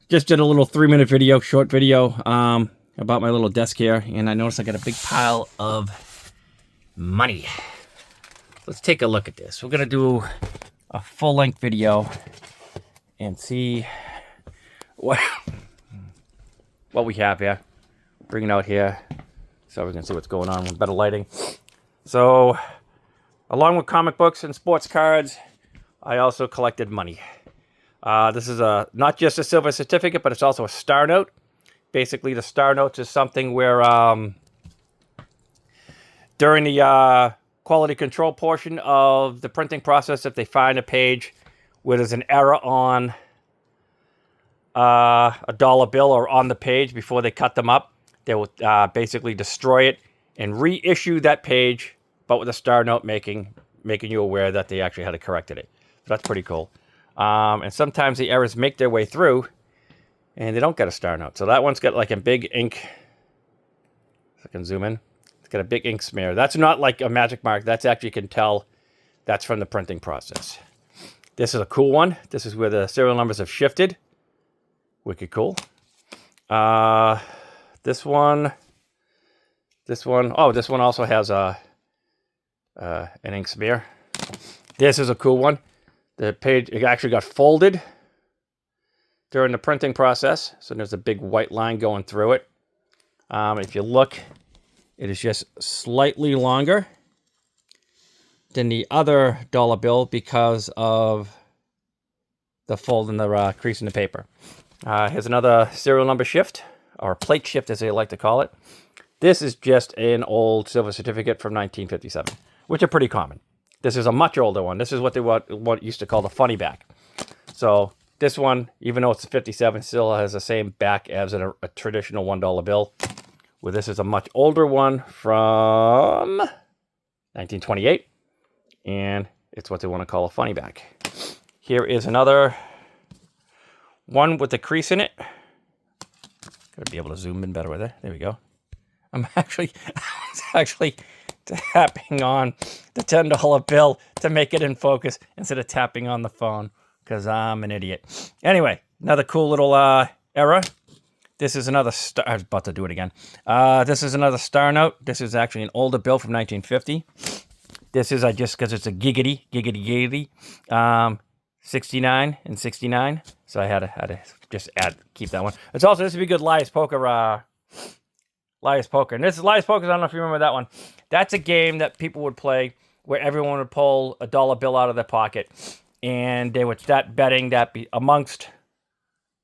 Just did a little 3-minute video, short video, about my little desk here, and I noticed I got a big pile of money. Let's take a look at this. We're gonna do a full-length video and see what we have here. Bring it out here so we can see what's going on with better lighting. So, along with comic books and sports cards, I also collected money. This is not just a silver certificate, but it's also a star note. Basically, the star notes is something where during the quality control portion of the printing process, if they find a page where there's an error on a dollar bill or on the page before they cut them up, they will basically destroy it and reissue that page, but with a star note making you aware that they actually had corrected it. So that's pretty cool. And sometimes the errors make their way through and they don't get a star note. So that one's got like a big ink. If I can zoom in. It's got a big ink smear. That's not like a magic mark. That's actually, you can tell that's from the printing process. This is a cool one. This is where the serial numbers have shifted. Wicked cool. This one. Oh, this one also has an ink smear. This is a cool one. The page, it actually got folded during the printing process. So there's a big white line going through it. If you look, it is just slightly longer than the other dollar bill because of the fold in the crease in the paper. Here's another serial number shift, or plate shift as they like to call it. This is just an old silver certificate from 1957, which are pretty common. This is a much older one. This is what they what used to call the funny back. So this one, even though it's a 57, still has the same back as a traditional $1 bill. Where this is a much older one from 1928. And it's what they want to call a funny back. Here is another one with the crease in it. Gotta be able to zoom in better with it. There we go. I was actually tapping on the $10 bill to make it in focus instead of tapping on the phone because I'm an idiot. Anyway, another cool little error. This is another star. I was about to do it again. This is another star note. This is actually an older bill from 1950. This is just because it's a giggity, 69 and 69. So I had to just keep that one. It's also, this would be good Liar's Poker. Liar's Poker. And this is Liar's Poker. I don't know if you remember that one. That's a game that people would play where everyone would pull a dollar bill out of their pocket. And they would start betting that amongst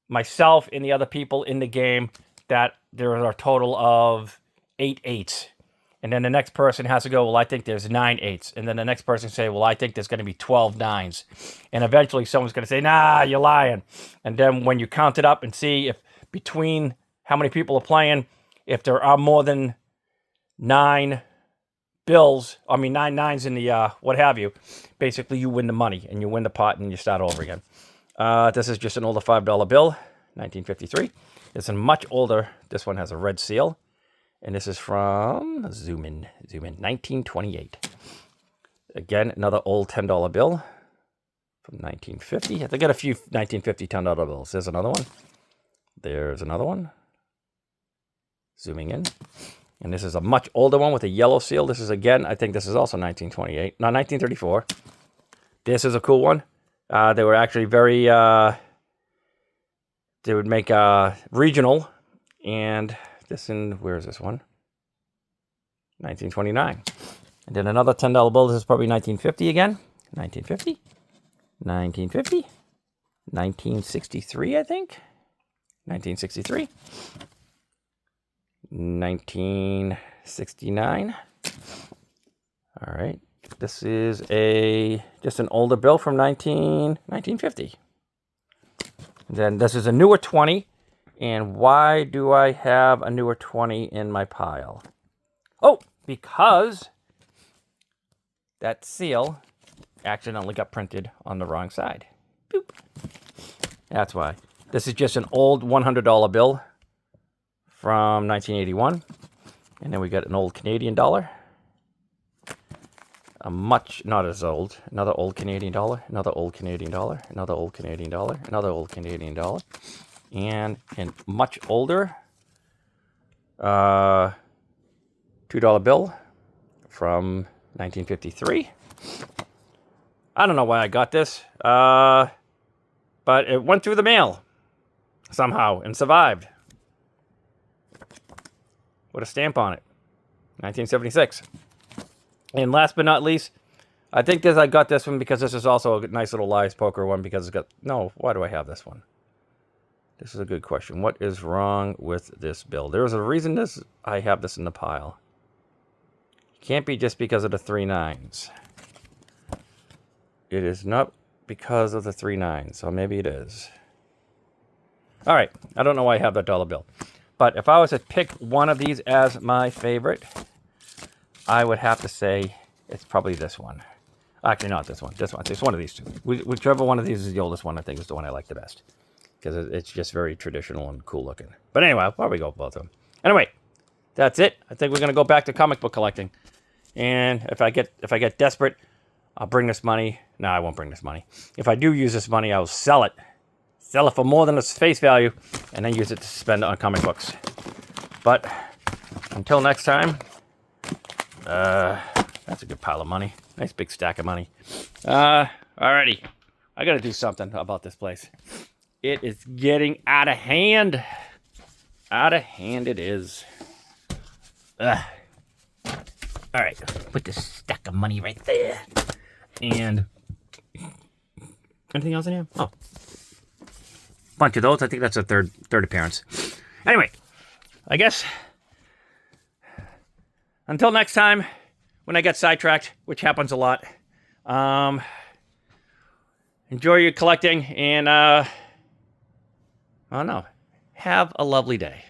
myself and the other people in the game that there are a total of 8 8s. And then the next person has to go, well, I think there's 9 8s. And then the next person say, well, I think there's going to be 12 9s. And eventually someone's going to say, nah, you're lying. And then when you count it up and see if between how many people are playing, if there are more than 9 bills, 9 9s in the what have you, basically you win the money and you win the pot and you start over again. This is just an older $5 bill, 1953. It's a much older. This one has a red seal. And this is from, zoom in, 1928. Again, another old $10 bill from 1950. I think I got a few 1950 $10 bills. There's another one. There's another one. Zooming in. And this is a much older one with a yellow seal. This is, again, I think this is also 1928. No, 1934. This is a cool one. They were actually very, they would make regional. And this where is this one? 1929. And then another $10 bill. This is probably 1950 again. 1950. 1950. 1963, I think. 1963. 1969. All right. This is just an older bill from 1950. Then this is a newer 20. And why do I have a newer 20 in my pile? Oh, because that seal accidentally got printed on the wrong side. Boop. That's why. This is just an old $100 bill from 1981. And then we got an old Canadian dollar. A much, not as old, another old Canadian dollar, another old Canadian dollar, another old Canadian dollar, another old Canadian dollar. and much older $2 bill from 1953. I don't know why I got this, but it went through the mail somehow and survived with a stamp on it. 1976. And last but not least, I think I got this one because this is also a nice little Lies Poker one because it's got... No, why do I have this one? This is a good question. What is wrong with this bill? There is a reason I have this in the pile. Can't be just because of the 3 9s. It is not because of the 3 9s, so maybe it is. All right, I don't know why I have that dollar bill. But if I was to pick one of these as my favorite, I would have to say it's probably this one. Actually, not this one. This one. It's one of these two. Whichever one of these is the oldest one, I think is the one I like the best. Because it's just very traditional and cool looking. But anyway, I'll probably go with both of them. Anyway, that's it. I think we're going to go back to comic book collecting. And if I get desperate, I'll bring this money. No, I won't bring this money. If I do use this money, I'll sell it. Sell it for more than its face value. And then use it to spend on comic books. But until next time, that's a good pile of money. Nice big stack of money. Alrighty. I got to do something about this place. It is getting out of hand. Out of hand it is. All right. Put this stack of money right there. And anything else in here? Oh. Bunch of those. I think that's a third appearance. Anyway, I guess until next time, when I get sidetracked, which happens a lot, enjoy your collecting and I don't know. Have a lovely day.